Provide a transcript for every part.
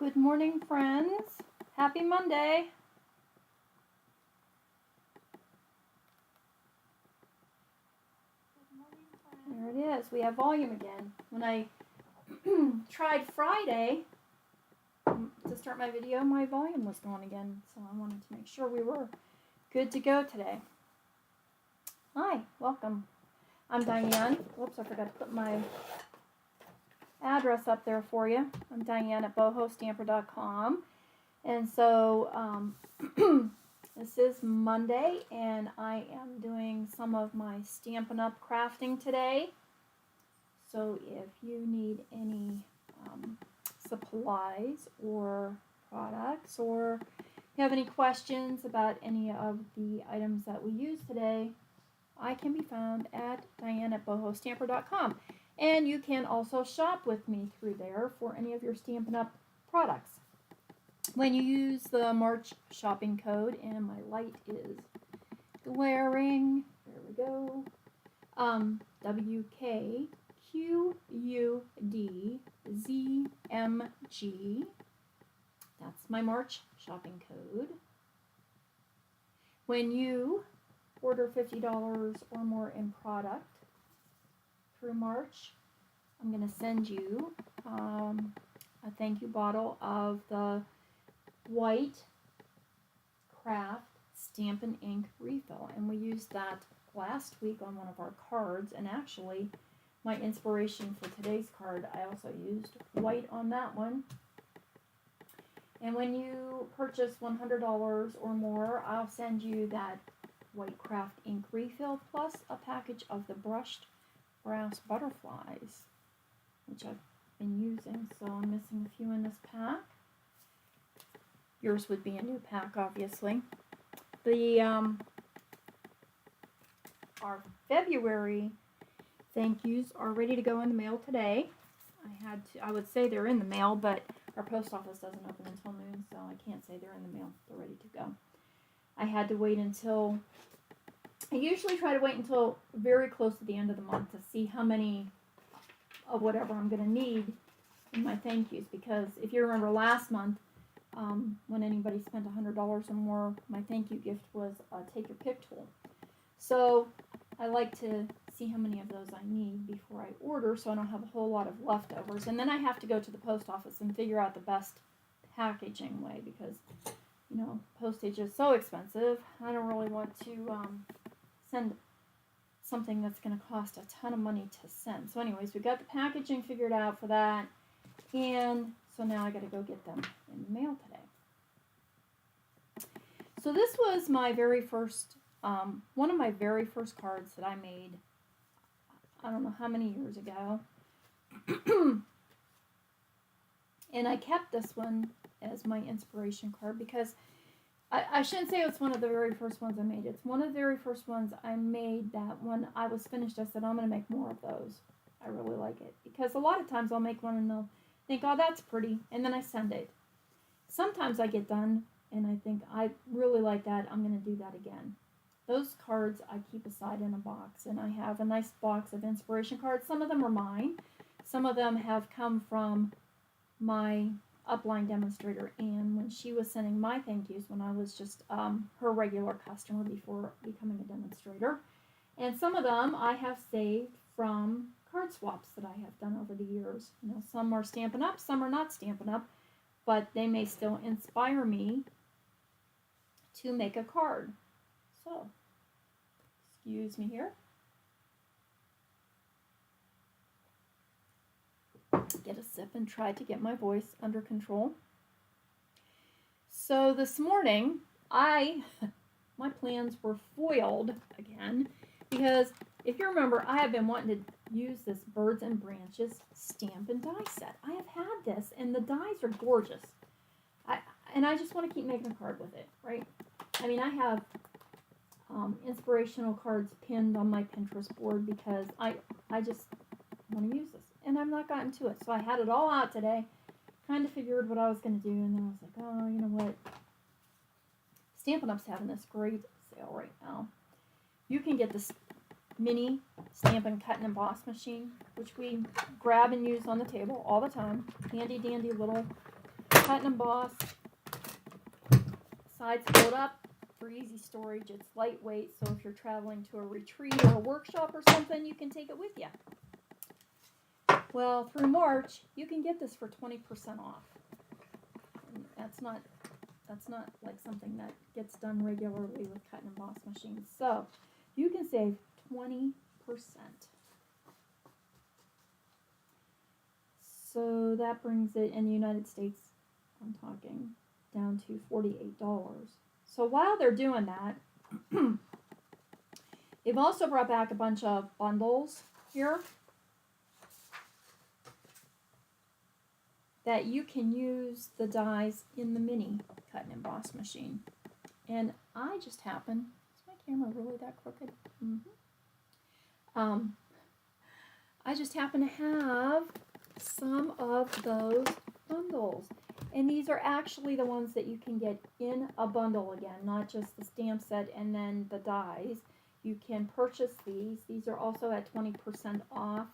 Good morning, friends. Happy Monday. There it is. We have volume again. When I tried Friday to start my video, my volume was gone again. So I wanted to make sure we were good to go today. Hi, welcome. I'm Diane. Whoops, I forgot to put my address up there for you. I'm Diane at bohostamper.com. And so this is Monday, and I am doing some of my Stampin' Up crafting today. So if you need any supplies or products, or you have any questions about any of the items that we use today, I can be found at Diane at bohostamper.com. And you can also shop with me through there for any of your Stampin' Up products. When you use the March shopping code, and my light is glaring, there we go, WKQUDZMG, that's my March shopping code. When you order $50 or more in product through March, I'm going to send you a thank you bottle of the white craft Stampin' Ink refill, and we used that last week on one of our cards, and actually my inspiration for today's card, I also used white on that one. And when you purchase $100 or more, I'll send you that white craft ink refill plus a package of the brushed brass butterflies, which I've been using, so I'm missing a few in this pack. Yours would be a new pack, obviously. The our February thank yous are ready to go in the mail today. I would say they're in the mail, but our post office doesn't open until noon, so I can't say they're in the mail. They're ready to go. I had to wait until, I usually try to wait until very close to the end of the month to see how many of whatever I'm going to need in my thank yous, because if you remember last month, when anybody spent $100 or more, my thank you gift was a take your pick tool. So I like to see how many of those I need before I order, so I don't have a whole lot of leftovers. And then I have to go to the post office and figure out the best packaging way, because, you know, postage is so expensive. I don't really want to send something that's going to cost a ton of money to send. So anyways, we got the packaging figured out for that, and so now I got to go get them in the mail today. So this was my very first, one of my very first cards that I made, I don't know how many years ago. And I kept this one as my inspiration card because I shouldn't say it's one of the very first ones I made. It's one of the very first ones I made that when I was finished, I said, I'm going to make more of those. I really like it. Because a lot of times I'll make one and they'll think, oh, that's pretty, and then I send it. Sometimes I get done and I think, I really like that, I'm going to do that again. Those cards I keep aside in a box, and I have a nice box of inspiration cards. Some of them are mine. Some of them have come from my upline demonstrator, Anne, when she was sending my thank yous when I was just her regular customer before becoming a demonstrator. And some of them I have saved from card swaps that I have done over the years. You know, some are Stampin' Up, some are not Stampin' Up, but they may still inspire me to make a card. So, excuse me here. Get a sip and try to get my voice under control. So this morning, my plans were foiled again, because if you remember, I have been wanting to use this Birds and Branches stamp and die set. I have had this, and the dies are gorgeous. And I just want to keep making a card with it, right? I mean, I have inspirational cards pinned on my Pinterest board because I just want to use this. And I've not gotten to it. So I had it all out today, kind of figured what I was going to do, and then I was like, oh, you know what? Stampin' Up's having this great sale right now. You can get this mini Stampin' Cut and Emboss machine, which we grab and use on the table all the time. Handy dandy little cut and emboss. Sides fold up for easy storage. It's lightweight, so if you're traveling to a retreat or a workshop or something, you can take it with you. Well, through March, you can get this for 20% off. And that's not like something that gets done regularly with cut and emboss machines. So you can save 20%. So that brings it in the United States, I'm talking, down to $48. So while they're doing that, they've also brought back a bunch of bundles here that you can use the dies in the mini cut and emboss machine. And I just happen, is my camera really that crooked? I just happen to have some of those bundles. And these are actually the ones that you can get in a bundle again, not just the stamp set and then the dies. You can purchase these. These are also at 20% off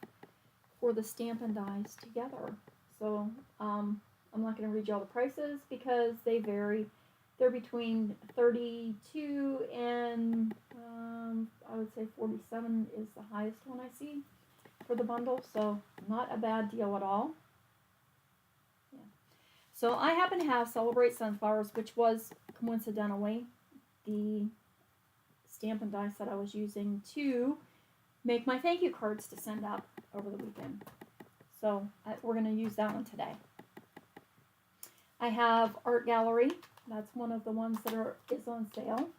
for the stamp and dies together. So I'm not going to read you all the prices because they vary. They're between $32 and I would say $47 is the highest one I see for the bundle. So not a bad deal at all. Yeah. So I happen to have Celebrate Sunflowers, which was coincidentally the stamp and die set I was using to make my thank you cards to send out over the weekend. So we're going to use that one today. I have Art Gallery. That's one of the ones that is on sale.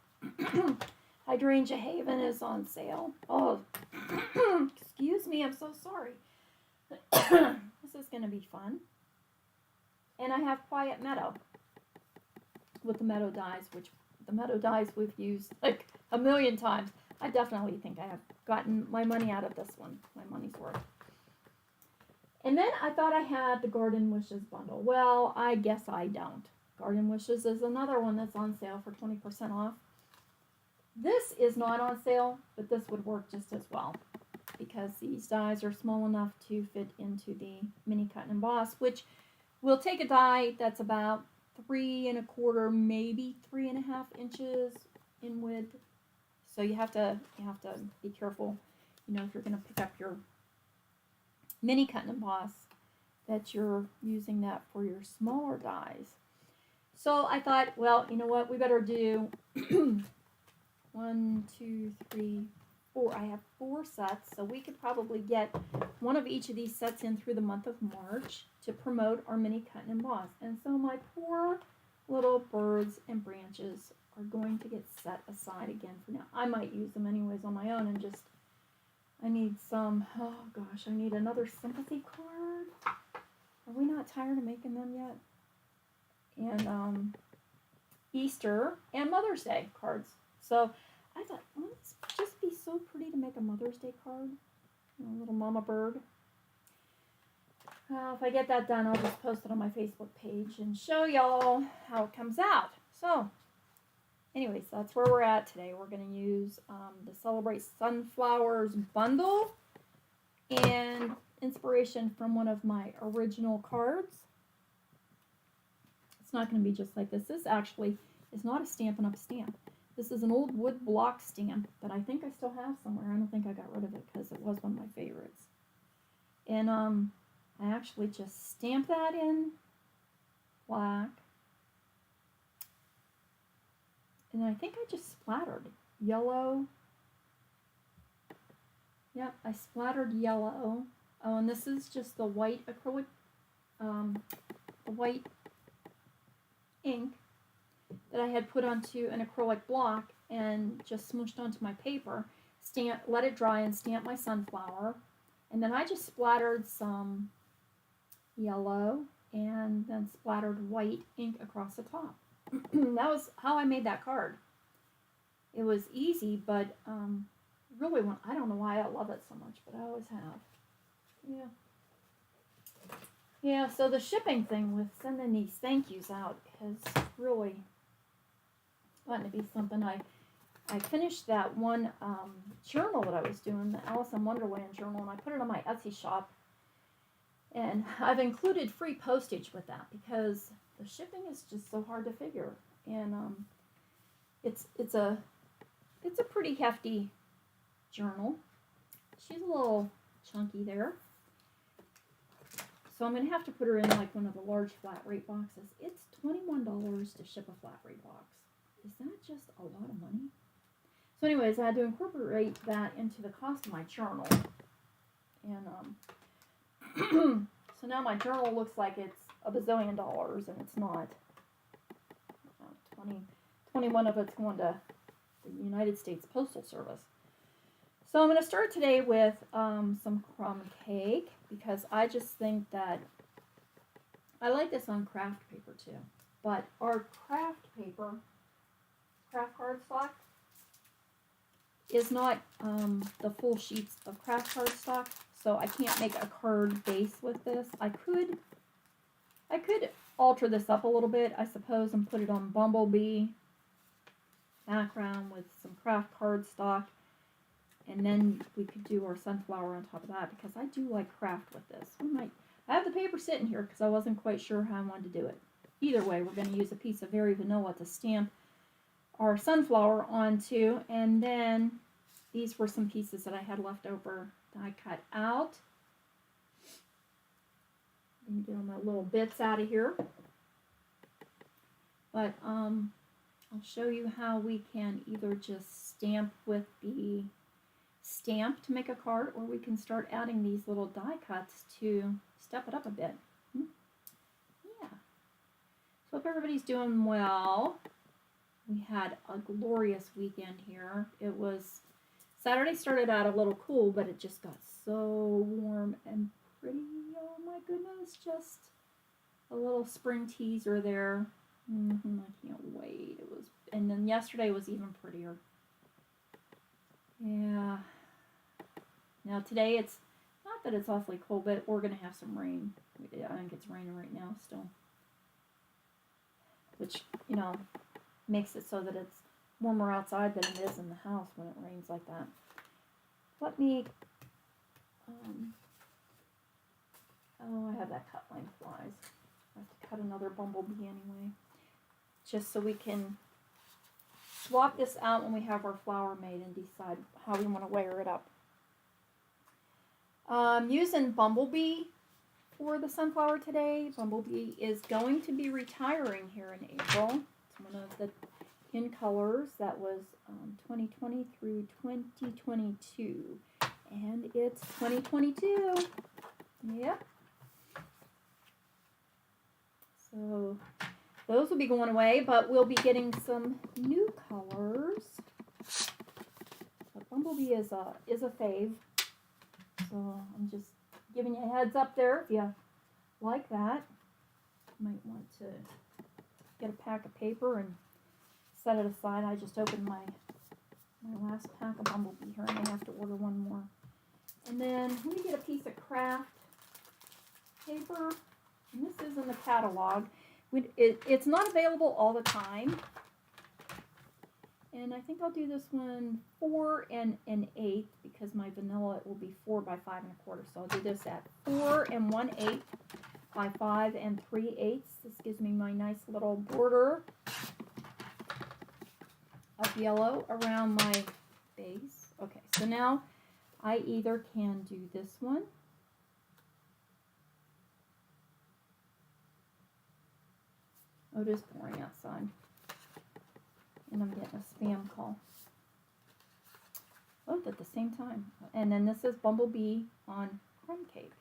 Hydrangea Haven is on sale. Oh, excuse me, I'm so sorry. This is going to be fun. And I have Quiet Meadow with the Meadow dies, which the Meadow dies we've used like a million times. I definitely think I have gotten my money out of this one, my money's worth. And then I thought I had the Garden Wishes bundle. Well, I guess I don't. Garden Wishes is another one that's on sale for 20% off. This is not on sale, but this would work just as well because these dies are small enough to fit into the mini cut and emboss, which will take a die that's about 3 1/4, maybe 3.5 inches in width. So you have to be careful, you know, if you're going to pick up your mini cut and emboss, that you're using that for your smaller dies. So I thought, well, you know what, we better do 1, 2, 3, 4. I have 4 sets, so we could probably get one of each of these sets in through the month of March to promote our mini cut and emboss. And so my poor little birds and branches are going to get set aside again for now. I might use them anyways on my own and just, I need some, oh gosh, I need another sympathy card. Are we not tired of making them yet? And Easter and Mother's Day cards. So I thought, wouldn't this just be so pretty to make a Mother's Day card? You know, a little mama bird. If I get that done, I'll just post it on my Facebook page and show y'all how it comes out. So, anyways, that's where we're at today. We're going to use the Celebrate Sunflowers bundle and inspiration from one of my original cards. It's not going to be just like this. This actually is not a Stampin' Up! Stamp. This is an old wood block stamp that I think I still have somewhere. I don't think I got rid of it because it was one of my favorites. And I actually just stamped that in black. And I think I just splattered yellow. Yep, I splattered yellow. Oh, and this is just the white acrylic, the white ink that I had put onto an acrylic block and just smooshed onto my paper. Let it dry and stamp my sunflower. And then I just splattered some yellow and then splattered white ink across the top. That was how I made that card. It was easy, but really, I don't know why I love it so much, but I always have. Yeah. Yeah, so the shipping thing with sending these thank yous out has really gotten to be something. I finished that one journal that I was doing, the Alice in Wonderland journal, and I put it on my Etsy shop. And I've included free postage with that because the shipping is just so hard to figure. And it's a pretty hefty journal. She's a little chunky there. So I'm going to have to put her in like one of the large flat rate boxes. It's $21 to ship a flat rate box. Is that just a lot of money? So anyways, I had to incorporate that into the cost of my journal. And so now my journal looks like it's a bazillion dollars, and it's not. 21 of it's going to the United States Postal Service. So I'm going to start today with some crumb cake, because I just think that I like this on craft paper too. But our craft paper, craft cardstock, is not the full sheets of craft cardstock, so I can't make a card base with this. I could alter this up a little bit, I suppose, and put it on Bumblebee background with some craft cardstock, and then we could do our sunflower on top of that, because I do like craft with this. I have the paper sitting here because I wasn't quite sure how I wanted to do it. Either way, we're going to use a piece of Very Vanilla to stamp our sunflower onto, and then these were some pieces that I had left over that I cut out. Let me get all my little bits out of here. But I'll show you how we can either just stamp with the stamp to make a card, or we can start adding these little die cuts to step it up a bit. Yeah. So if everybody's doing well, we had a glorious weekend here. It was, Saturday started out a little cool, but it just got so warm and pretty. Oh my goodness, just a little spring teaser there. I can't wait. It was, and then yesterday was even prettier. Yeah. Now today it's not that it's awfully cold, but we're gonna have some rain. I think it's raining right now still, which, you know, makes it so that it's warmer outside than it is in the house when it rains like that. Let me, oh, I have that cut lengthwise. I have to cut another Bumblebee anyway, just so we can swap this out when we have our flower made and decide how we want to layer it up. Using Bumblebee for the sunflower today. Bumblebee is going to be retiring here in April. It's one of the in colors that was 2020 through 2022, and it's 2022. Yep. So those will be going away, but we'll be getting some new colors. But Bumblebee is a fave, so I'm just giving you a heads up there if you like that. You might want to get a pack of paper and set it aside. I just opened my last pack of Bumblebee here, and I have to order one more. And then let me get a piece of craft paper, and this is in the catalog. It's not available all the time, and I think I'll do this one 4 and an 1/8, because my vanilla, it will be 4 by 5 1/4. So I'll do this at 4 and 1/8 by 5 3/8. This gives me my nice little border of yellow around my base. Okay, so now I either can do this one, oh, it is pouring outside, and I'm getting a spam call. Both at the same time. And then this is Bumblebee on crumb cake.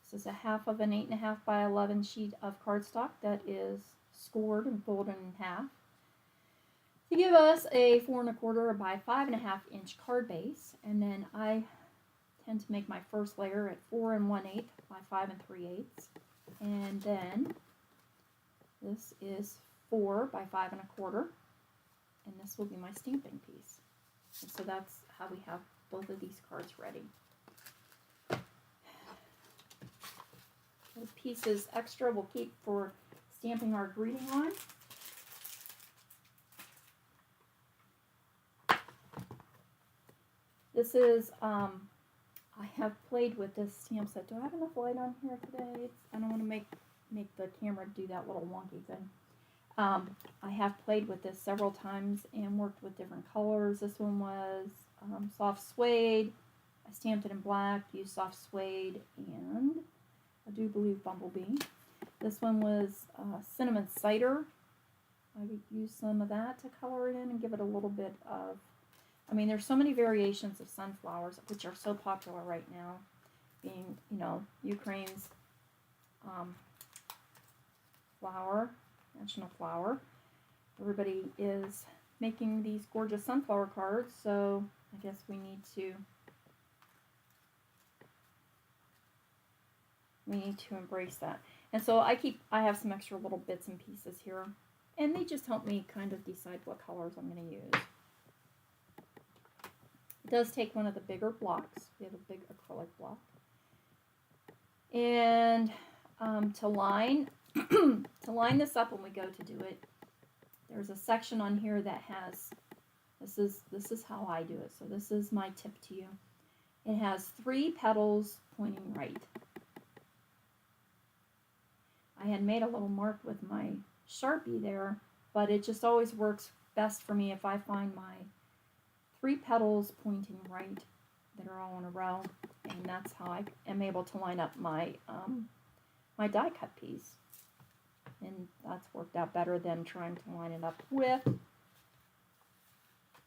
This is a half of an 8.5 by 11 sheet of cardstock that is scored and folded in half to give us a 4 1/4 by 5 1/2 inch card base. And then I tend to make my first layer at 4 and 1/8 by 5 3/8. And then this is 4 by 5 1/4, and this will be my stamping piece. And so that's how we have both of these cards ready. The pieces extra we'll keep for stamping our greeting on. This is, I have played with this stamp set. Do I have enough light on here today? I don't want to make make the camera do that little wonky thing. I have played with this several times and worked with different colors. This one was soft suede. I stamped it in black, used soft suede, and I do believe Bumblebee. This one was cinnamon cider. I used some of that to color it in and give it a little bit of, I mean, there's so many variations of sunflowers, which are so popular right now, being, you know, Ukraine's flower, national flower. Everybody is making these gorgeous sunflower cards, so I guess we need to embrace that. And so I have some extra little bits and pieces here, and they just help me kind of decide what colors I'm going to use. It does take one of the bigger blocks. We have a big acrylic block. And to line this up when we go to do it, there's a section on here that has, this is how I do it. So this is my tip to you. It has 3 petals pointing right. I had made a little mark with my Sharpie there, but it just always works best for me if I find my 3 petals pointing right that are all in a row, and that's how I am able to line up my my die cut piece. And that's worked out better than trying to line it up with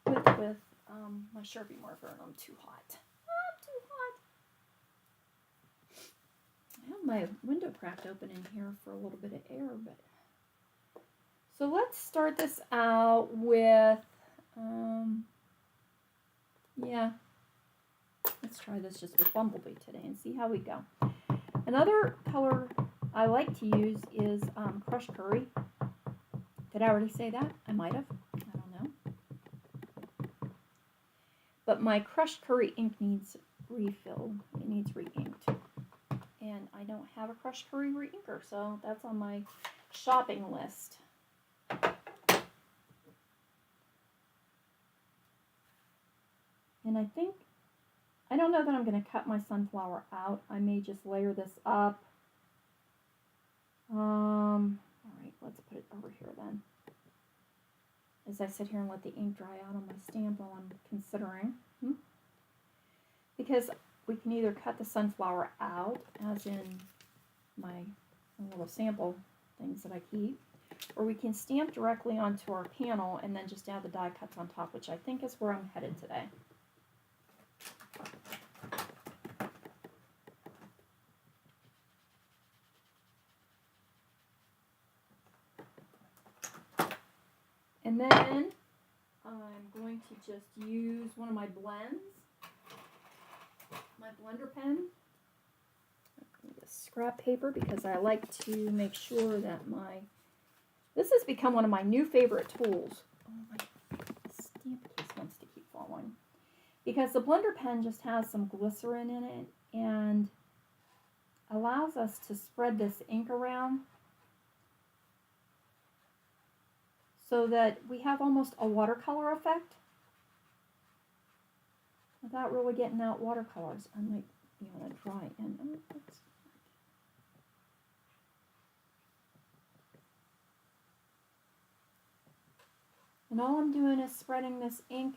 my Sharpie marker, and I'm too hot. I'm too hot. I have my window cracked open in here for a little bit of air, but so let's start this out with yeah, let's try this just with Bumblebee today and see how we go. Another color I like to use is crushed curry. Did I already say that? I might have. I don't know. But my crushed curry ink needs refilled. It needs re-inked. And I don't have a crushed curry re-inker, so that's on my shopping list. And I don't know that I'm going to cut my sunflower out. I may just layer this up. All right, let's put it over here then. As I sit here and let the ink dry out on my stamp while I'm considering. Because we can either cut the sunflower out, as in my little sample things that I keep, or we can stamp directly onto our panel and then just add the die cuts on top, which I think is where I'm headed today. And then I'm going to just use one of my blends, my blender pen, scrap paper, because I like to make sure that this has become one of my new favorite tools. Oh, my stamp case wants to keep falling. Because the blender pen just has some glycerin in it and allows us to spread this ink around so that we have almost a watercolor effect without really getting out watercolors. I might be on a dry end. And all I'm doing is spreading this ink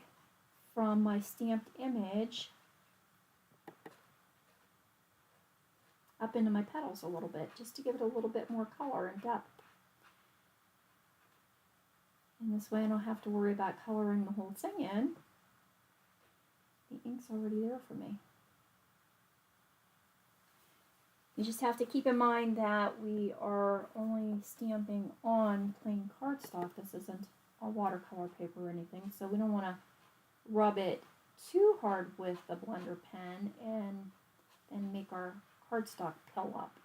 from my stamped image up into my petals a little bit, just to give it a little bit more color and depth. And this way I don't have to worry about coloring the whole thing in. The ink's already there for me. You just have to keep in mind that we are only stamping on plain cardstock. This isn't a watercolor paper or anything, so we don't want to rub it too hard with the blender pen and then make our cardstock pill up.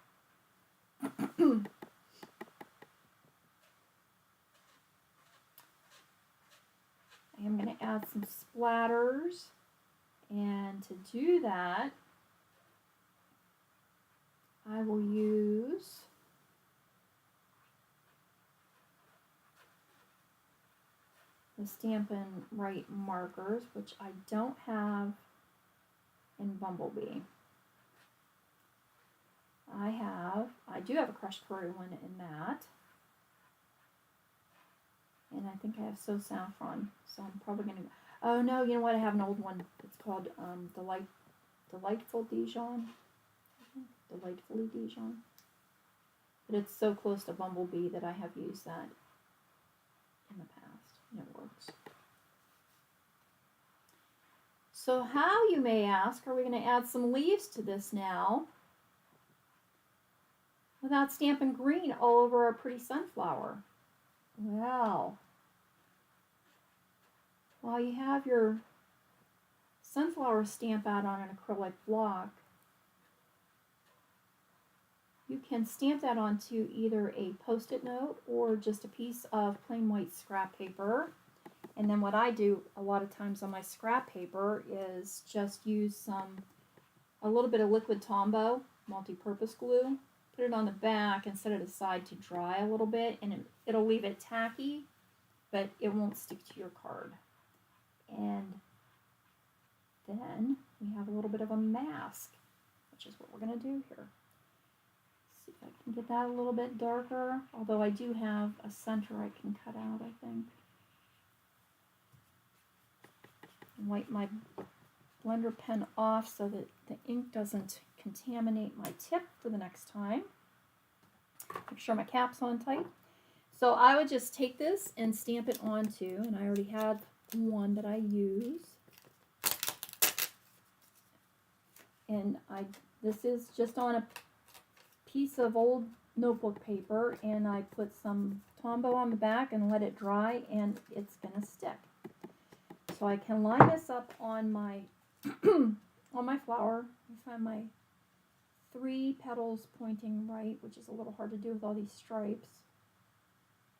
I am going to add some splatters, and to do that I will use the Stampin' Right markers, which I don't have in Bumblebee. I do have a crushed curry one in that. And I think I have So Saffron. So I'm probably going to... Oh, no, you know what? I have an old one. It's called Delightful Dijon. Delightfully Dijon. But it's so close to Bumblebee that I have used that in the past. And it works. So how, you may ask, are we going to add some leaves to this now without Stampin' Green all over our pretty sunflower? Well, while you have your sunflower stamp out on an acrylic block, you can stamp that onto either a Post-it note or just a piece of plain white scrap paper. And then what I do a lot of times on my scrap paper is just use a little bit of liquid Tombow, multi-purpose glue, put it on the back and set it aside to dry a little bit, and it'll leave it tacky, but it won't stick to your card. And then we have a little bit of a mask, which is what we're going to do here. See if I can get that a little bit darker, although I do have a center I can cut out, I think. Wipe my blender pen off so that the ink doesn't contaminate my tip for the next time. Make sure my cap's on tight. So I would just take this and stamp it onto, and I already have one that I use. And this is just on a piece of old notebook paper, and I put some Tombow on the back and let it dry, and it's going to stick. So I can line this up on my on my flower. I find my 3 petals pointing right, which is a little hard to do with all these stripes,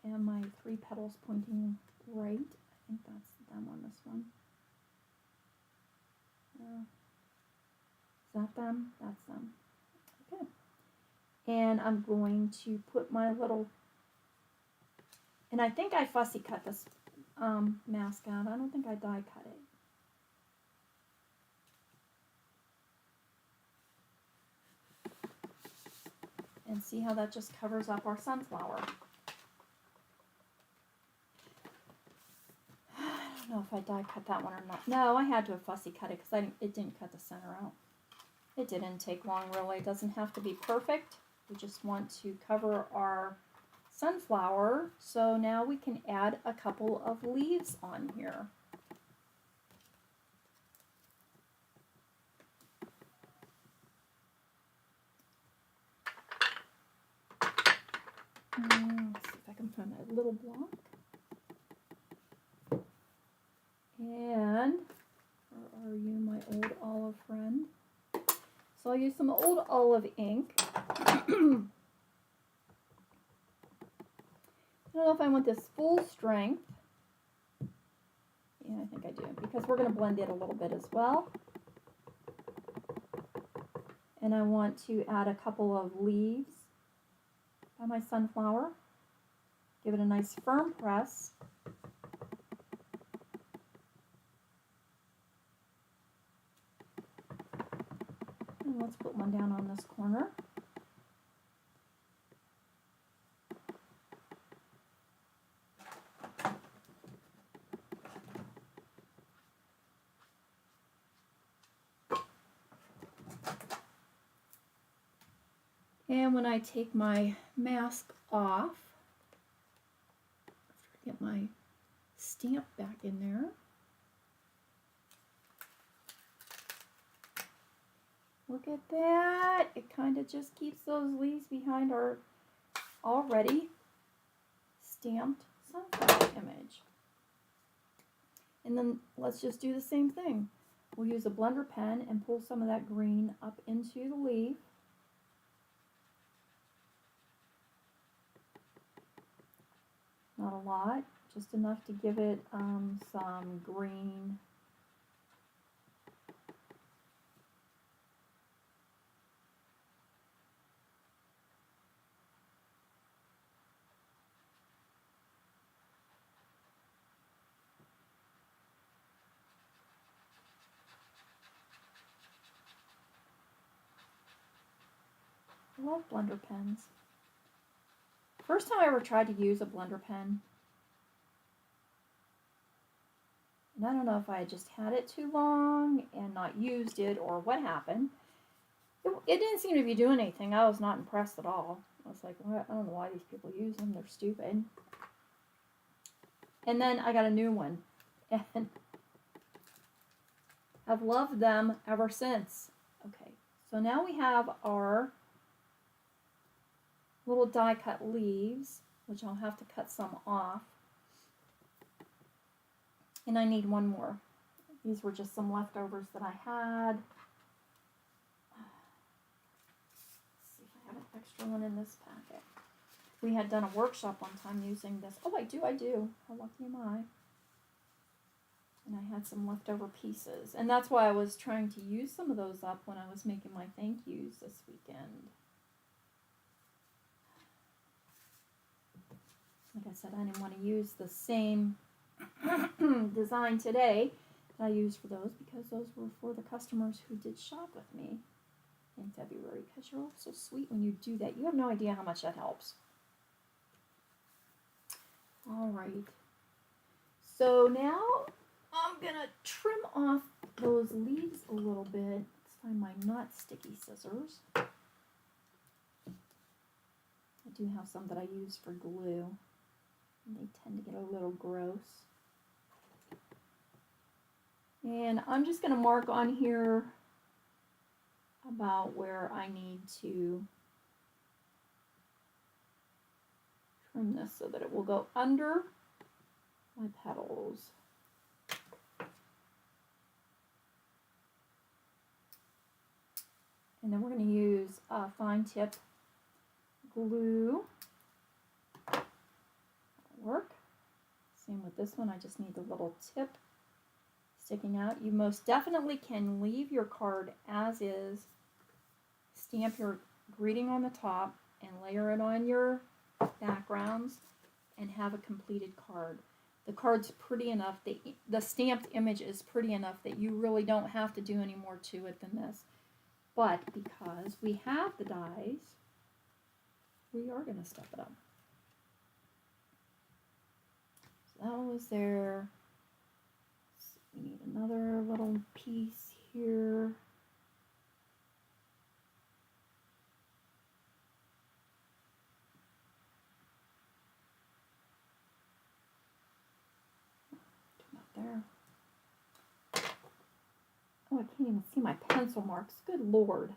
and my 3 petals pointing right. I think that's them on this one. Is that them? That's them. Okay. And I'm going to put my little, and I think I fussy cut this mask out. I don't think I die cut it. And see how that just covers up our sunflower. I don't know if I die cut that one or not. No, I had to have fussy cut it because it didn't cut the center out. It didn't take long, really. It doesn't have to be perfect. We just want to cover our sunflower. So now we can add a couple of leaves on here. Let's see if I can find that little block. And where are you, my old olive friend? So I'll use some old olive ink. I don't know if I want this full strength. Yeah, I think I do, because we're going to blend it a little bit as well. And I want to add a couple of leaves by my sunflower. Give it a nice firm press. And let's put one down on this corner. And when I take my mask off, get my stamp back in there. Look at that. It kind of just keeps those leaves behind our already stamped sunflower image. And then let's just do the same thing. We'll use a blender pen and pull some of that green up into the leaf. Not a lot, just enough to give it some green. I love blender pens. First time I ever tried to use a blender pen, and I don't know if I had just had it too long and not used it or what happened. It didn't seem to be doing anything. I was not impressed at all. I was like, well, I don't know why these people use them. They're stupid. And then I got a new one, and I've loved them ever since. Okay, so now we have our little die cut leaves, which I'll have to cut some off. And I need one more. These were just some leftovers that I had. Let's see if I have an extra one in this packet. We had done a workshop one time using this. Oh, I do. How lucky am I? And I had some leftover pieces. And that's why I was trying to use some of those up when I was making my thank yous this weekend. Like I said, I didn't want to use the same design today that I used for those, because those were for the customers who did shop with me in February, because you're all so sweet when you do that. You have no idea how much that helps. All right. So now I'm going to trim off those leaves a little bit. Let's find my not sticky scissors. I do have some that I use for glue, and they tend to get a little gross. And I'm just going to mark on here about where I need to trim this so that it will go under my petals. And then we're going to use fine tip glue. That'll work. Same with this one. I just need the little tip sticking out. You most definitely can leave your card as is, stamp your greeting on the top, and layer it on your backgrounds, and have a completed card. The card's pretty enough. The stamped image is pretty enough that you really don't have to do any more to it than this. But because we have the dies, we are going to step it up. So that was there. So we need another little piece here. There. Oh, I can't even see my pencil marks. Good Lord.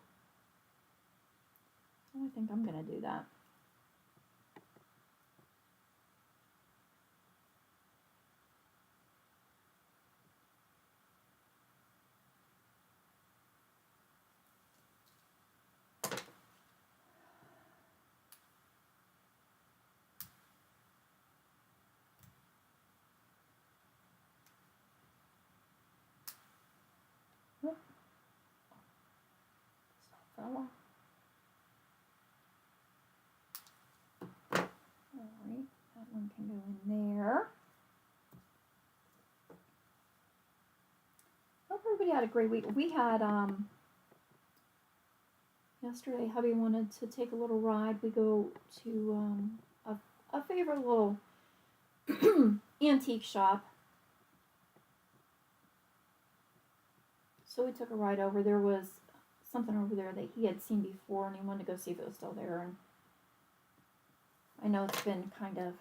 Oh, I think I'm going to do that. Alright, that one can go in there. Hope everybody had a great week. We had, yesterday hubby wanted to take a little ride. We go to a favorite little antique shop. So we took a ride over. There was something over there that he had seen before, and he wanted to go see if it was still there. And I know it's been kind of,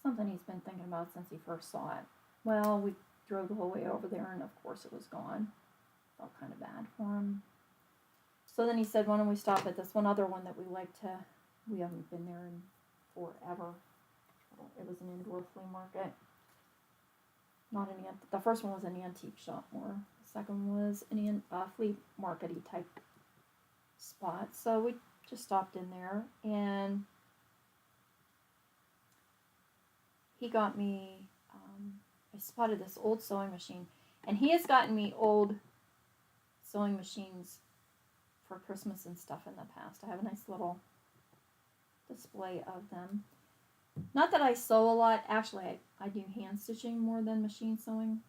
something he's been thinking about since he first saw it. Well, we drove the whole way over there, and of course it was gone. Felt kind of bad for him. So then he said, why don't we stop at this one other one that we like to, we haven't been there in forever. It was an indoor flea market. Not an the first one was an antique shop more. The second was an flea market-y type spot. So we just stopped in there, and he got me, I spotted this old sewing machine, and he has gotten me old sewing machines for Christmas and stuff in the past. I have a nice little display of them. Not that I sew a lot. Actually, I do hand stitching more than machine sewing.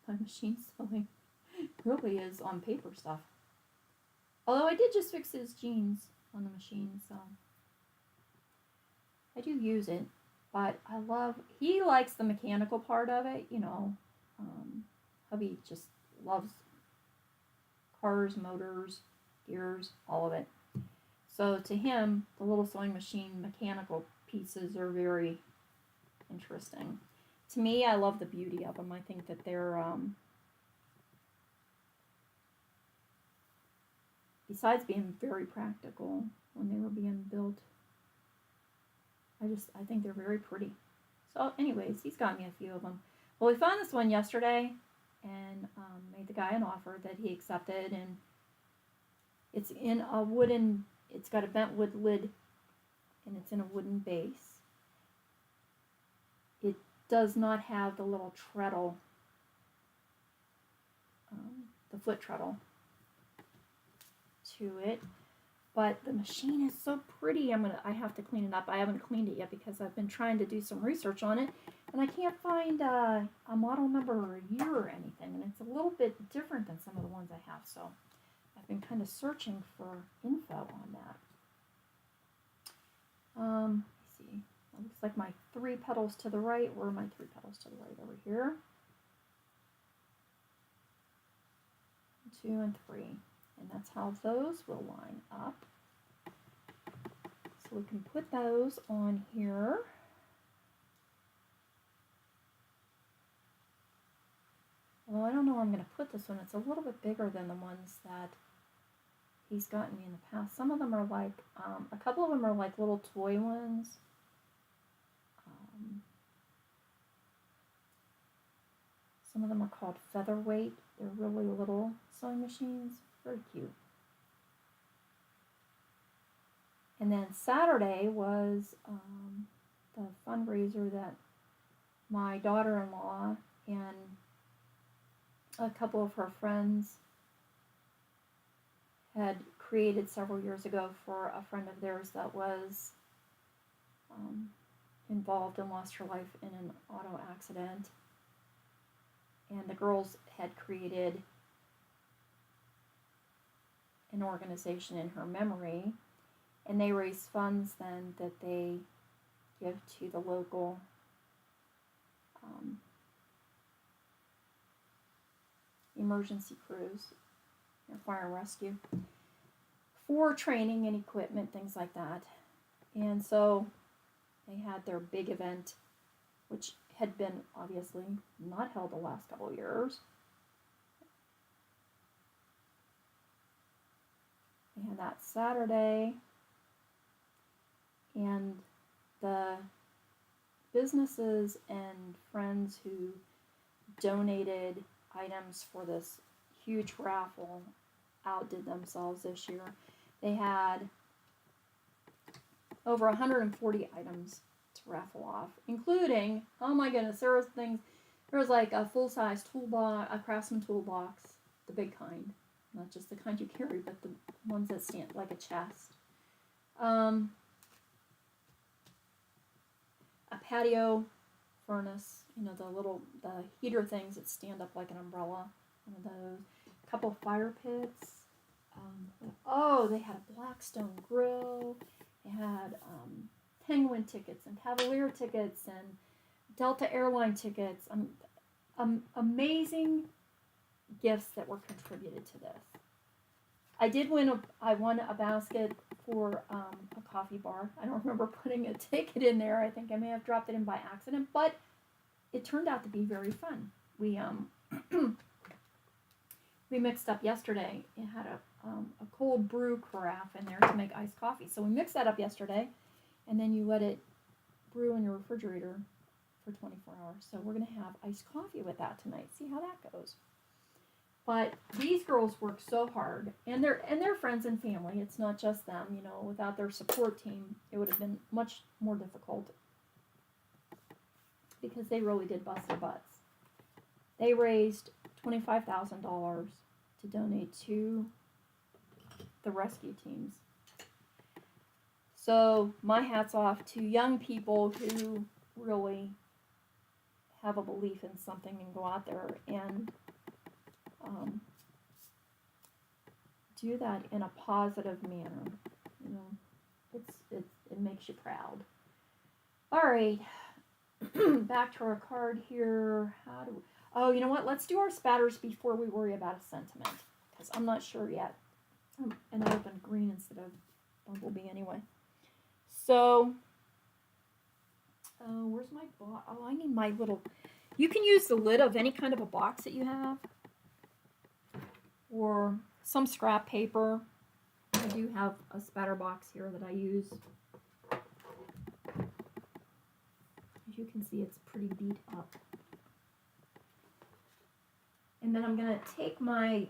By machine sewing, really is on paper stuff. Although I did just fix his jeans on the machine, so I do use it. But I love, he likes the mechanical part of it, you know. Hubby just loves cars, motors, gears, all of it. So to him, the little sewing machine mechanical pieces are very interesting. To me, I love the beauty of them. I think that they're, besides being very practical when they were being built, I think they're very pretty. So anyways, he's got me a few of them. Well, we found this one yesterday and made the guy an offer that he accepted, and it's in a wooden, it's got a bent wood lid, and it's in a wooden base. It does not have the little treadle, the foot treadle to it, but the machine is so pretty. I have to clean it up. I haven't cleaned it yet because I've been trying to do some research on it, and I can't find a model number or a year or anything, and it's a little bit different than some of the ones I have, so I've been kind of searching for info on that. Let's see. It looks like my 3 petals to the right. Where are my 3 petals to the right? Over here. 2 and 3. And that's how those will line up. So we can put those on here. Well, I don't know where I'm going to put this one. It's a little bit bigger than the ones that he's gotten me in the past. Some of them are like, a couple of them are like little toy ones. Some of them are called featherweight. They're really little sewing machines. Very cute. And then Saturday was the fundraiser that my daughter-in-law and a couple of her friends had created several years ago for a friend of theirs that was involved and lost her life in an auto accident. And the girls had created an organization in her memory, and they raise funds then that they give to the local emergency crews, fire and rescue, for training and equipment, things like that. And so they had their big event, which had been obviously not held the last couple of years. They had that Saturday, and the businesses and friends who donated items for this huge raffle outdid themselves this year. They had over 140 items to raffle off, including, oh my goodness, there was things, there was like a full-size toolbox, a Craftsman toolbox, the big kind, not just the kind you carry, but the ones that stand like a chest. A patio furnace, the heater things that stand up like an umbrella, one of those. A couple of fire pits. They had a Blackstone grill. They had Penguin tickets and Cavalier tickets and Delta Airline tickets. Amazing gifts that were contributed to this. I won a basket for a coffee bar. I don't remember putting a ticket in there. I think I may have dropped it in by accident, but it turned out to be very fun. We we mixed up yesterday. It had a cold brew carafe in there to make iced coffee. So we mixed that up yesterday, and then you let it brew in your refrigerator for 24 hours. So we're going to have iced coffee with that tonight. See how that goes. But these girls work so hard, and they're friends and family. It's not just them, Without their support team, it would have been much more difficult, because they really did bust their butts. They raised $25,000 to donate to the rescue teams. So my hat's off to young people who really have a belief in something and go out there and do that in a positive manner. You know, it makes you proud. All right, back to our card here. How do we, oh, you know what? Let's do our spatters before we worry about a sentiment, because I'm not sure yet. And I opened green instead of Bumblebee anyway. So, where's my box? Oh, I need my little, you can use the lid of any kind of a box that you have, or some scrap paper. I do have a spatter box here that I use. As you can see, it's pretty beat up. And then I'm going to take my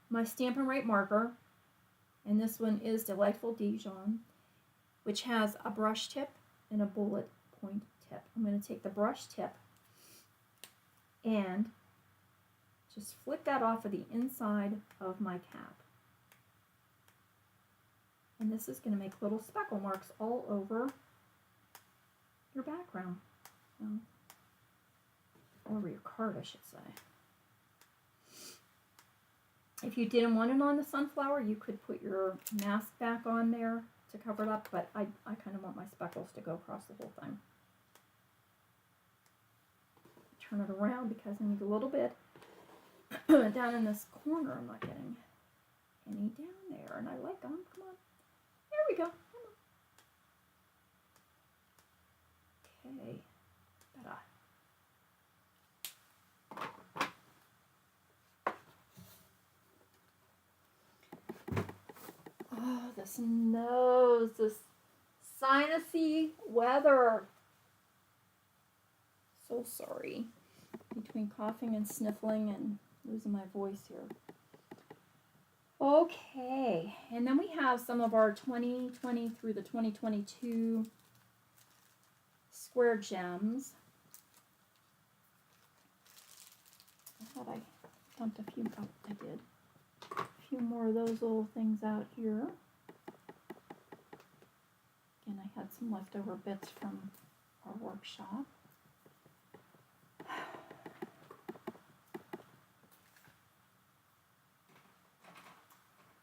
my Stampin' Up marker, and this one is Delightful Dijon, which has a brush tip and a bullet point tip. I'm going to take the brush tip and just flick that off of the inside of my cap. And this is going to make little speckle marks all over your background. Well, all over your card, I should say. If you didn't want it on the sunflower, you could put your mask back on there to cover it up, but I kind of want my speckles to go across the whole thing. Turn it around because I need a little bit down in this corner. I'm not getting any down there, and I like them. Come on. There we go. Okay. Better. Oh, this nose, this sinusy weather. So sorry. Between coughing and sniffling and losing my voice here. Okay, and then we have some of our 2020 through the 2022 square gems. I thought I dumped a few, oh, I did. A few more of those little things out here. Again, I had some leftover bits from our workshop.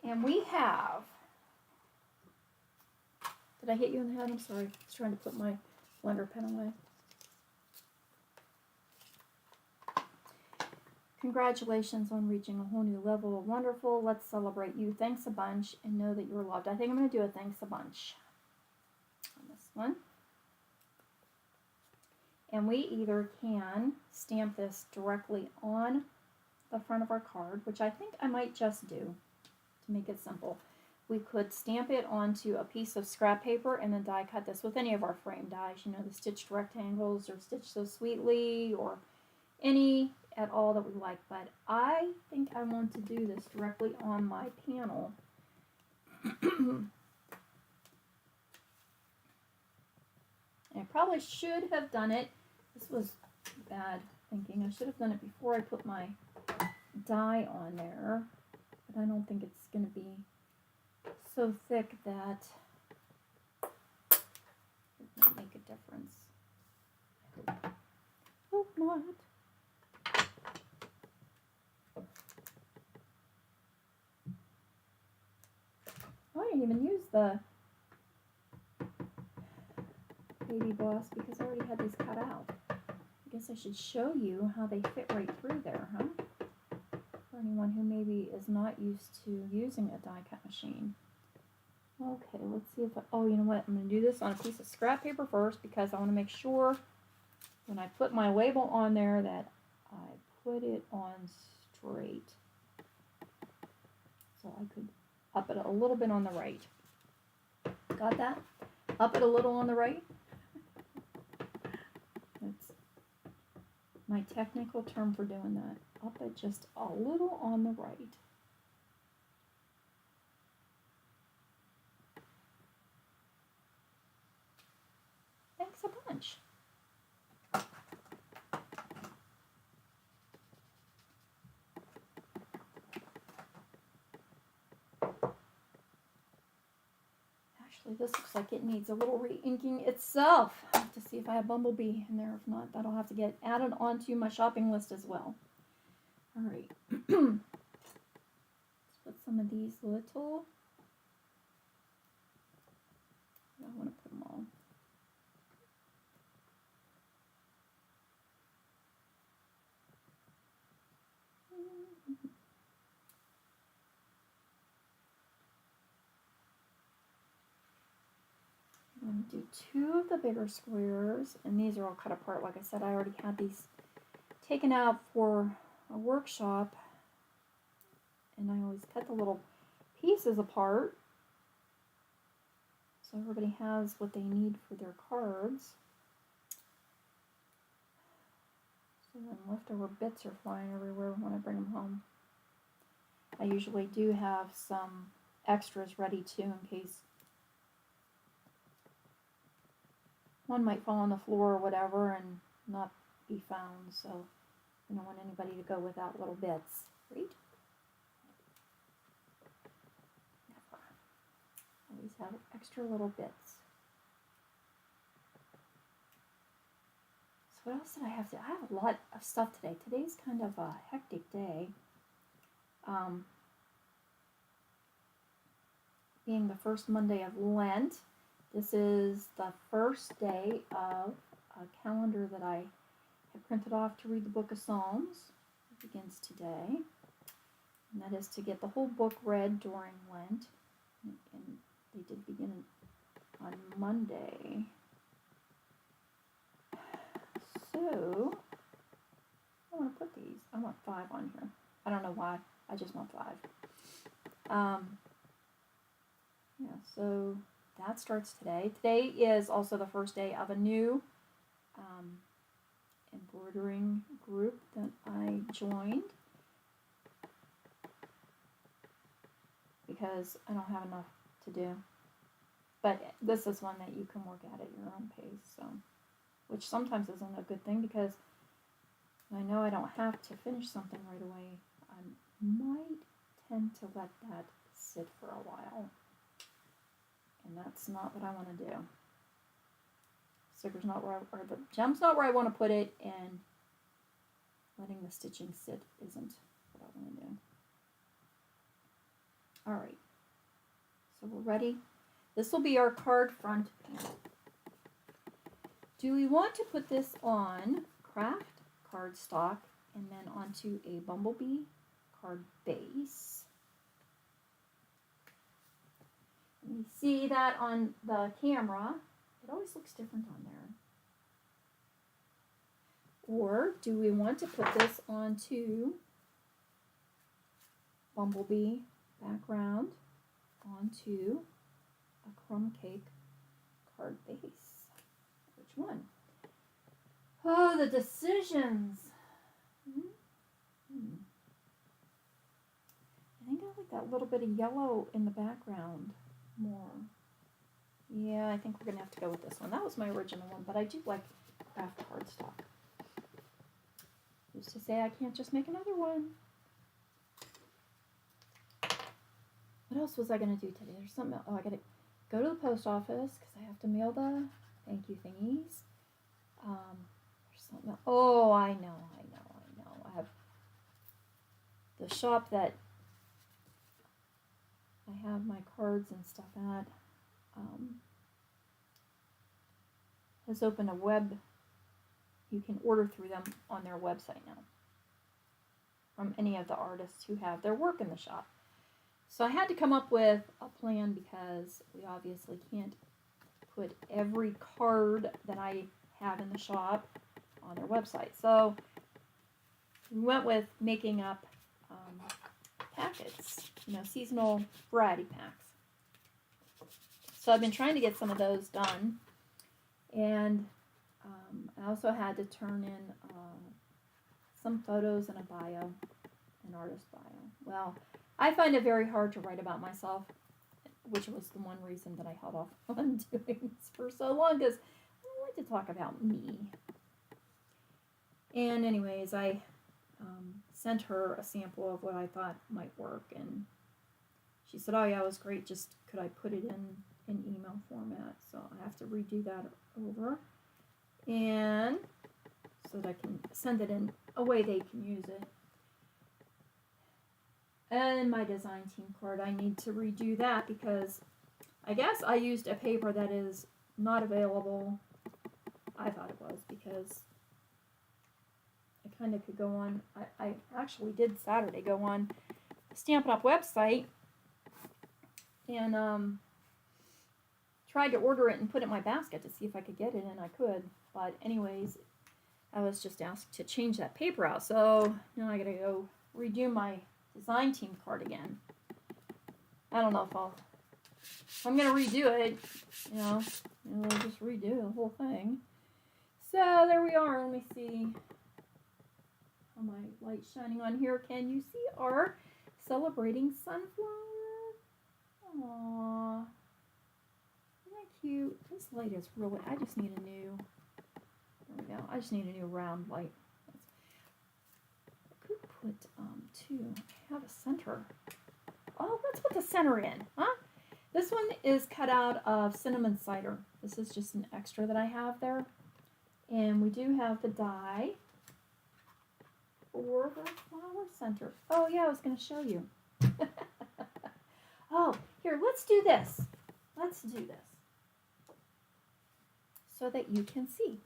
And we have, did I hit you in the head? I'm sorry. I was trying to put my blender pen away. Congratulations on reaching a whole new level of wonderful. Let's celebrate you. Thanks a bunch and know that you're loved. I think I'm going to do a thanks a bunch on this one. And we either can stamp this directly on the front of our card, which I think I might just do to make it simple. We could stamp it onto a piece of scrap paper and then die cut this with any of our frame dies, you know, the stitched rectangles or Stitch So Sweetly or any at all that we like. But I think I want to do this directly on my panel. I probably should have done it. This was bad thinking. I should have done it before I put my die on there. But I don't think it's going to be so thick that it won't make a difference. I hope not. I didn't even use the Baby Boss because I already had these cut out. I guess I should show you how they fit right through there, huh? For anyone who maybe is not used to using a die cut machine. Okay, let's see if I, oh, you know what? I'm going to do this on a piece of scrap paper first because I want to make sure when I put my label on there that I put it on straight. So I could up it a little bit on the right. Got that? Up it a little on the right. That's my technical term for doing that. Up it just a little on the right. Thanks a bunch. Actually, this looks like it needs a little re-inking itself. I have to see if I have Bumblebee in there. If not, that'll have to get added onto my shopping list as well. All right. Let's put some of these little, I want to put them all. I'm going to do 2 of the bigger squares, and these are all cut apart. Like I said, I already had these taken out for a workshop, and I always cut the little pieces apart so everybody has what they need for their cards. So then leftover bits are flying everywhere when I bring them home. I usually do have some extras ready too in case one might fall on the floor or whatever and not be found, so I don't want anybody to go without little bits, right? Never. Always have extra little bits. So what else did I have to? I have a lot of stuff today. Today's kind of a hectic day. Being the first Monday of Lent, this is the first day of a calendar that I have printed off to read the Book of Psalms. It begins today. And that is to get the whole book read during Lent. And they did begin on Monday. So, I want to put these. I want 5 on here. I don't know why. I just want 5. Yeah, so that starts today. Today is also the first day of a new embroidering group that I joined because I don't have enough to do. But this is one that you can work at your own pace, so which sometimes isn't a good thing because I know I don't have to finish something right away. I might tend to let that sit for a while. And that's not what I want to do. Sticker's not where or the gem's not where I want to put it, and letting the stitching sit isn't what I want to do. Alright, so we're ready. This will be our card front. Do we want to put this on craft cardstock and then onto a Bumblebee card base? You see that on the camera. It always looks different on there. Or do we want to put this onto Bumblebee background onto a crumb cake card base? Which one? Oh, the decisions. I think I like that little bit of yellow in the background more. Yeah, I think we're going to have to go with this one. That was my original one, but I do like craft cardstock. Used to say I can't just make another one. What else was I going to do today? There's something else. Oh, I got to go to the post office because I have to mail the thank you thingies. There's something else. Oh, I know. I have the shop that I have my cards and stuff at. Has opened a web. You can order through them on their website now from any of the artists who have their work in the shop. So I had to come up with a plan because we obviously can't put every card that I have in the shop on their website. So we went with making up packets, seasonal variety packs. So I've been trying to get some of those done, and I also had to turn in some photos and a bio, an artist bio. Well, I find it very hard to write about myself, which was the one reason that I held off on doing this for so long, because I don't like to talk about me. And anyways, I sent her a sample of what I thought might work, and she said, oh yeah, it was great, just could I put it in email format? So I have to redo that over, and so that I can send it in a way they can use it. And my design team card, I need to redo that because I guess I used a paper that is not available. I thought it was because it kind of could go on. I actually did Saturday go on the Stampin' Up website and tried to order it and put it in my basket to see if I could get it, and I could. But anyways, I was just asked to change that paper out, so now I gotta go redo my design team card again. I don't know if I'm gonna redo it, you know, and we'll just redo the whole thing. So there we are. Let me see how my light's shining on here. Can you see our celebrating sunflower? Aww. Isn't that cute? This light is really, I just need a new, there we go. I just need a new round light. I could put two, I have a center. Oh, let's put the center in, huh? This one is cut out of cinnamon cider. This is just an extra that I have there. And we do have the die for the flower center. Oh yeah, I was going to show you. Oh, here, let's do this. Let's do this so that you can see.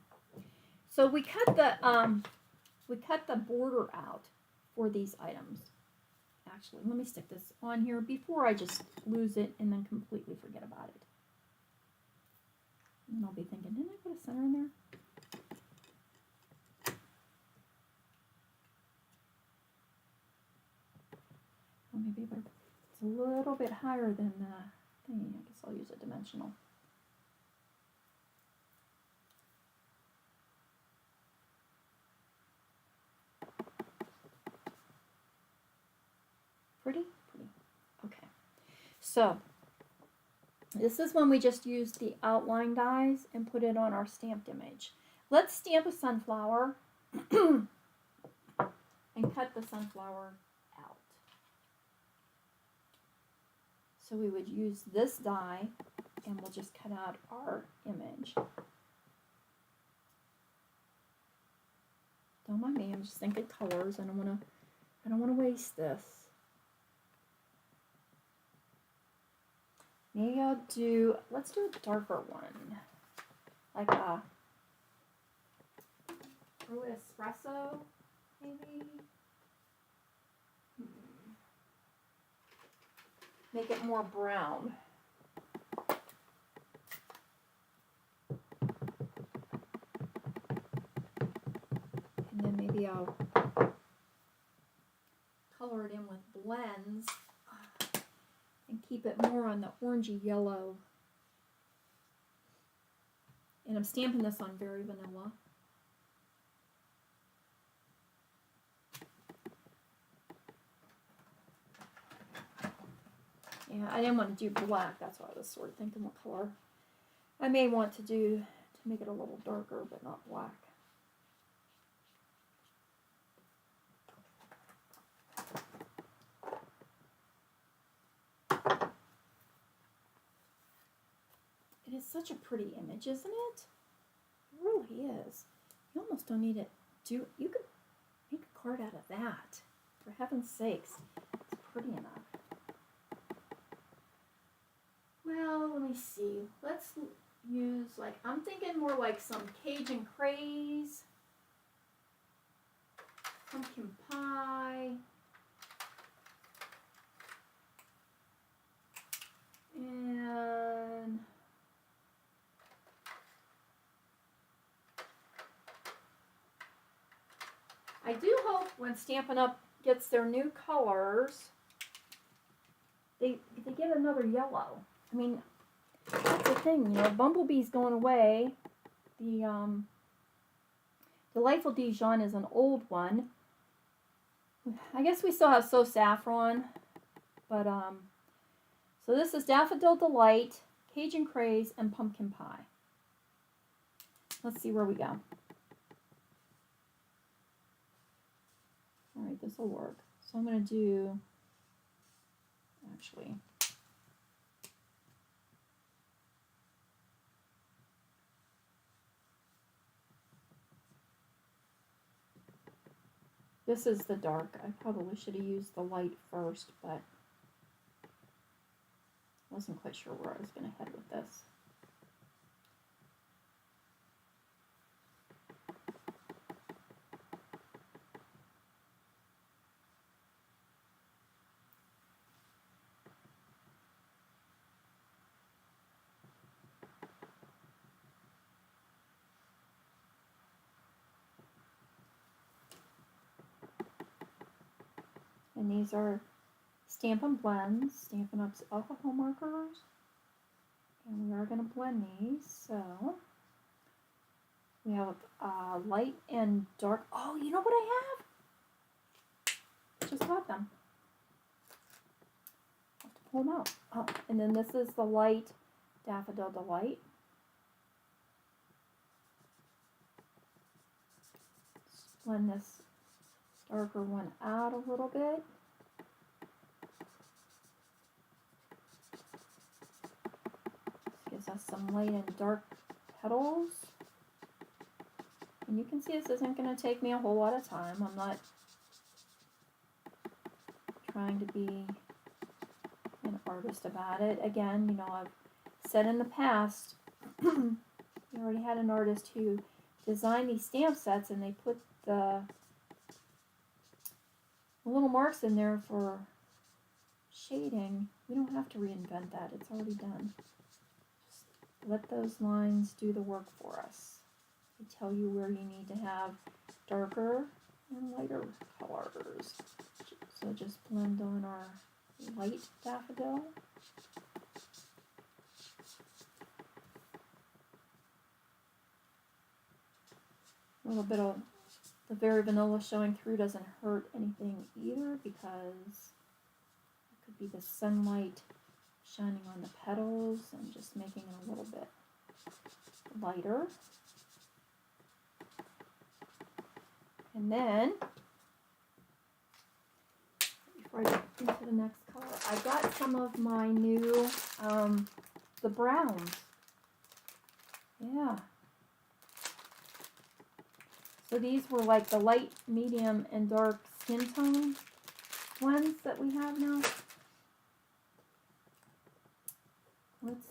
So we cut the border out for these items. Actually, let me stick this on here before I just lose it and then completely forget about it. And I'll be thinking, didn't I put a center in there? Oh, maybe if it's a little bit higher than the thing. I guess I'll use a dimensional. Pretty? Pretty. Okay. So, this is when we just used the outline dies and put it on our stamped image. Let's stamp a sunflower and cut the sunflower out. So we would use this die and we'll just cut out our image. Don't mind me, I'm just thinking colors. I don't want to waste this. Maybe let's do a darker one. Like a Brew Espresso, maybe? Make it more brown. And then maybe I'll color it in with blends. And keep it more on the orangey yellow. And I'm stamping this on Very Vanilla. Yeah, I didn't want to do black. That's why I was sort of thinking what color I may want to do to make it a little darker, but not black. It is such a pretty image, isn't it? It really is. You almost don't need it. You could make a card out of that. For heaven's sakes. It's pretty enough. Well, let me see. Let's use, like, I'm thinking more like some Cajun Craze. Pumpkin pie. And I do hope when Stampin' Up gets their new colors, they get another yellow. I mean, that's the thing, you know, Bumblebee's going away. The Delightful Dijon is an old one. I guess we still have So Saffron, but so this is Daffodil Delight, Cajun Craze, and Pumpkin Pie. Let's see where we go. All right, this will work. So I'm going to do, actually, This is the dark. I probably should have used the light first, but I wasn't quite sure where I was going to head with this. And these are Stampin' Blends, Stampin' Up's alcohol markers. And we are going to blend these. So we have light and dark. Oh, you know what I have? Just got them. I'll have to pull them out. Oh, and then this is the light Daffodil Delight. Just blend this darker one out a little bit. This gives us some light and dark petals. And you can see this isn't going to take me a whole lot of time. I'm not trying to be an artist about it. Again, you know, I've said in the past, we already had an artist who designed these stamp sets and they put the little marks in there for shading. We don't have to reinvent that. It's already done. Just let those lines do the work for us. They tell you where you need to have darker and lighter colors. So just blend on our light daffodil. A little bit of the very vanilla showing through doesn't hurt anything either, because it could be the sunlight shining on the petals and just making it a little bit lighter. And then, before I get into the next color, I got some of my new, the browns. Yeah. So these were like the light, medium, and dark skin tone ones that we have now. Let's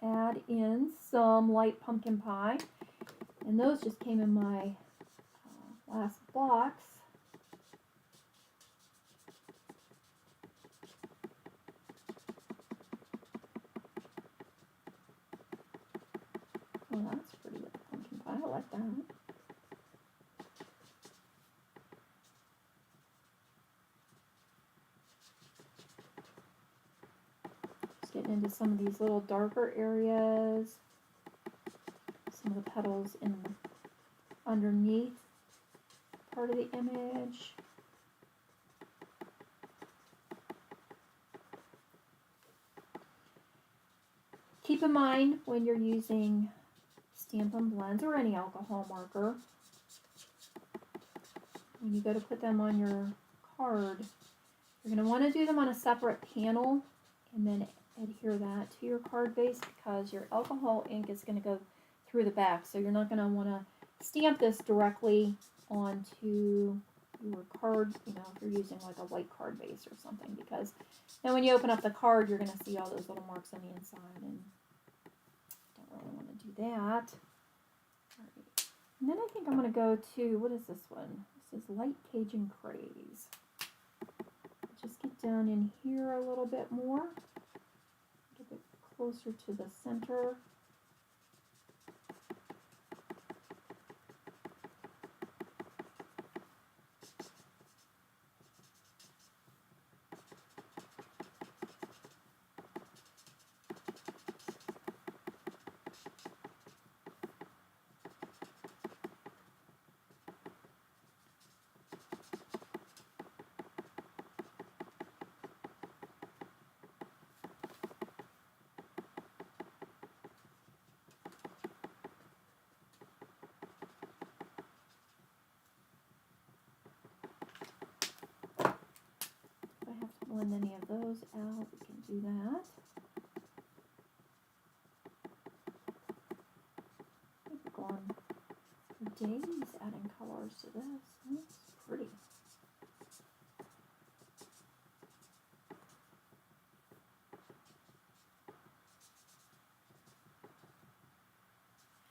add in some light pumpkin pie. And those just came in my last box. Oh, that's pretty with the pumpkin pie. I like that. Just getting into some of these little darker areas. Some of the petals in underneath part of the image. Keep in mind when you're using Stampin' Blends or any alcohol marker, when you go to put them on your card, you're going to want to do them on a separate panel and then adhere that to your card base, because your alcohol ink is going to go through the back. So you're not going to want to stamp this directly onto your card, you know, if you're using like a white card base or something, because then when you open up the card, you're going to see all those little marks on the inside, and don't really want to do that. All right. And then I think I'm going to go to, what is this one? This is Light Cajun Craze. Just get down in here a little bit more, a little bit closer to the center. Blend any of those out, we can do that. I could go on for days adding colors to this. That's pretty.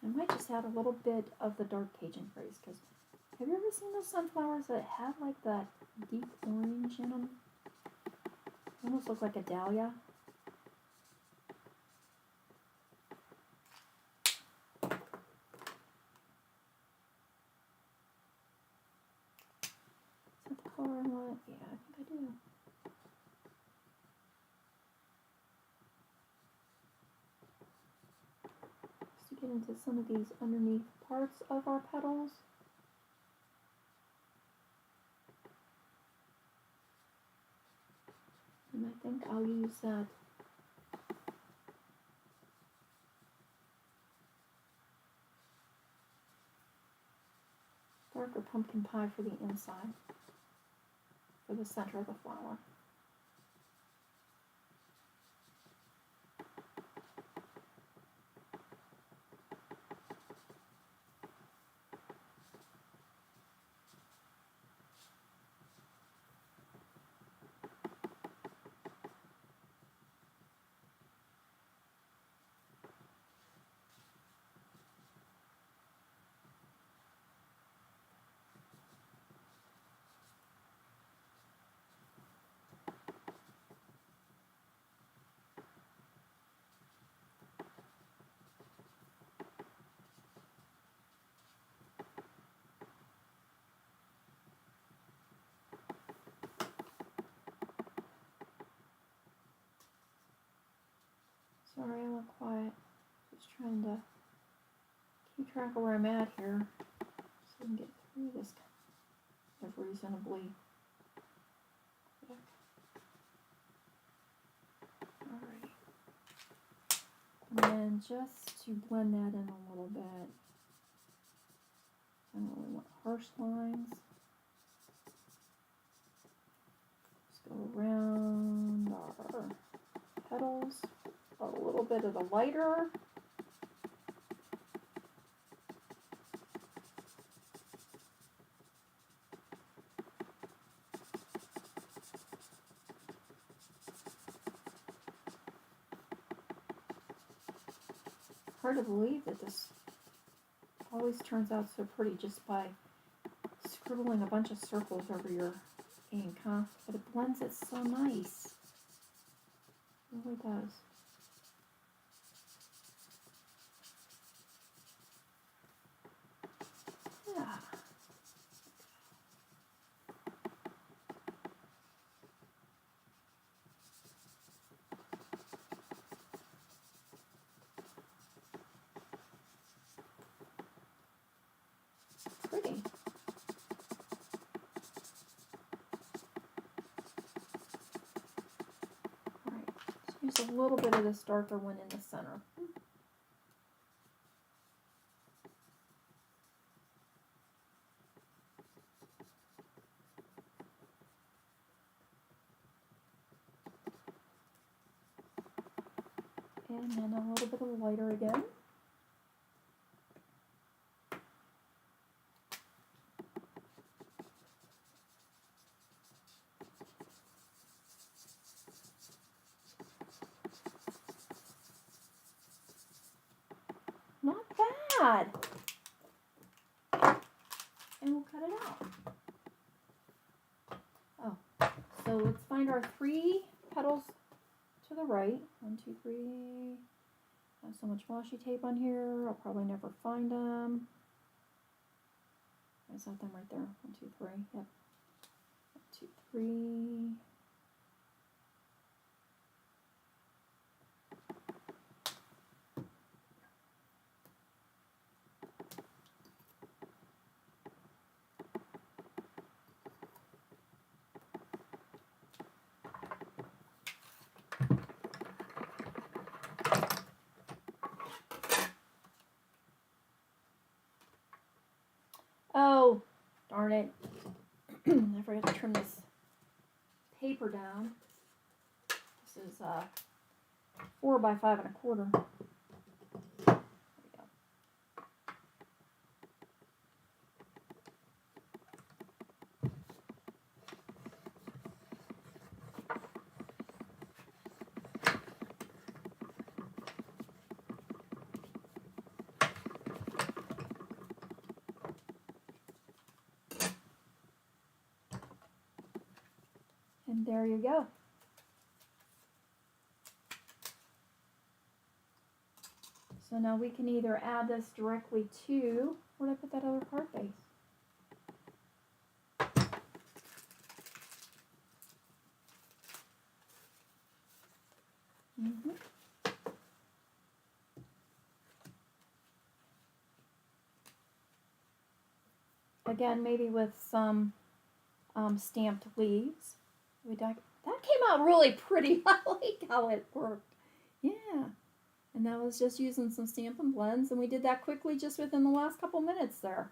I might just add a little bit of the dark Cajun Craze, because have you ever seen those sunflowers that have like that deep orange in them? They almost look like a dahlia. Is that the color I want? Yeah, I think I do. Just to get into some of these underneath parts of our petals. And I think I'll use that darker pumpkin pie for the inside, for the center of the flower. Sorry, I went quiet. Just trying to keep track of where I'm at here so I can get through this kind of reasonably quick. Alright. And then just to blend that in a little bit, I don't really want harsh lines. Just go around our petals. A little bit of the lighter. Hard to believe that this always turns out so pretty just by scribbling a bunch of circles over your ink, huh? But it blends it so nice. It really does. Yeah. Pretty. Alright, use a little bit of this darker one in the center. And then a little bit of lighter again. Not bad. And we'll cut it out. Oh, so let's find our 3 petals to the right. 1, 2, 3. I have so much washi tape on here, I'll probably never find them. I saw them right there. 1, 2, 3. Yep. 1, 2, 3. Oh, darn it. I forgot to trim this paper down. This is 4 by 5 1/4. There we go. And there you go. So now we can either add this directly to, where did I put that other card base? Again, maybe with some stamped leaves. That came out really pretty. I like how it worked. Yeah. And that was just using some Stampin' Blends, and we did that quickly just within the last couple minutes there.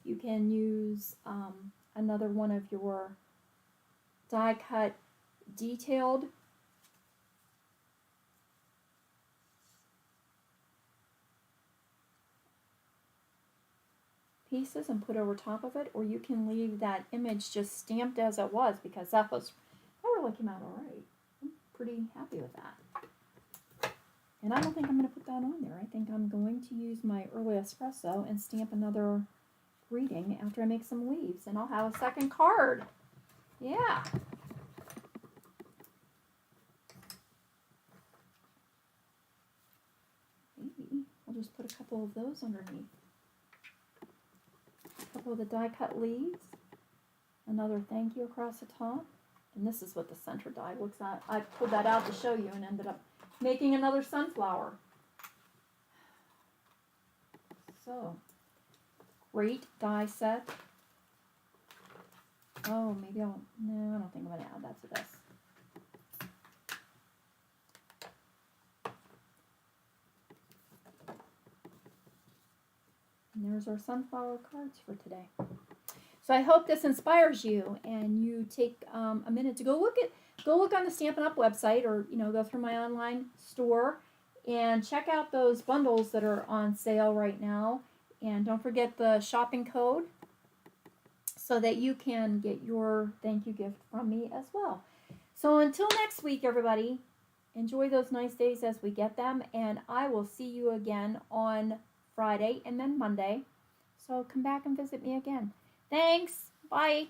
You can use another one of your die cut detailed pieces and put over top of it, or you can leave that image just stamped as it was, because that really came out all right. I'm pretty happy with that. And I don't think I'm going to put that on there. I think I'm going to use my early espresso and stamp another greeting after I make some leaves, and I'll have a second card. Yeah. Maybe I'll just put a couple of those underneath. A couple of the die cut leaves. Another thank you across the top. And this is what the center die looks like. I pulled that out to show you and ended up making another sunflower. So, great die set. Oh, maybe no, I don't think I'm going to add that to this. And there's our sunflower cards for today. So I hope this inspires you, and you take a minute to go look on the Stampin' Up website, or go through my online store and check out those bundles that are on sale right now. And don't forget the shopping code so that you can get your thank you gift from me as well. So until next week, everybody, enjoy those nice days as we get them, and I will see you again on Friday and then Monday. So come back and visit me again. Thanks. Bye.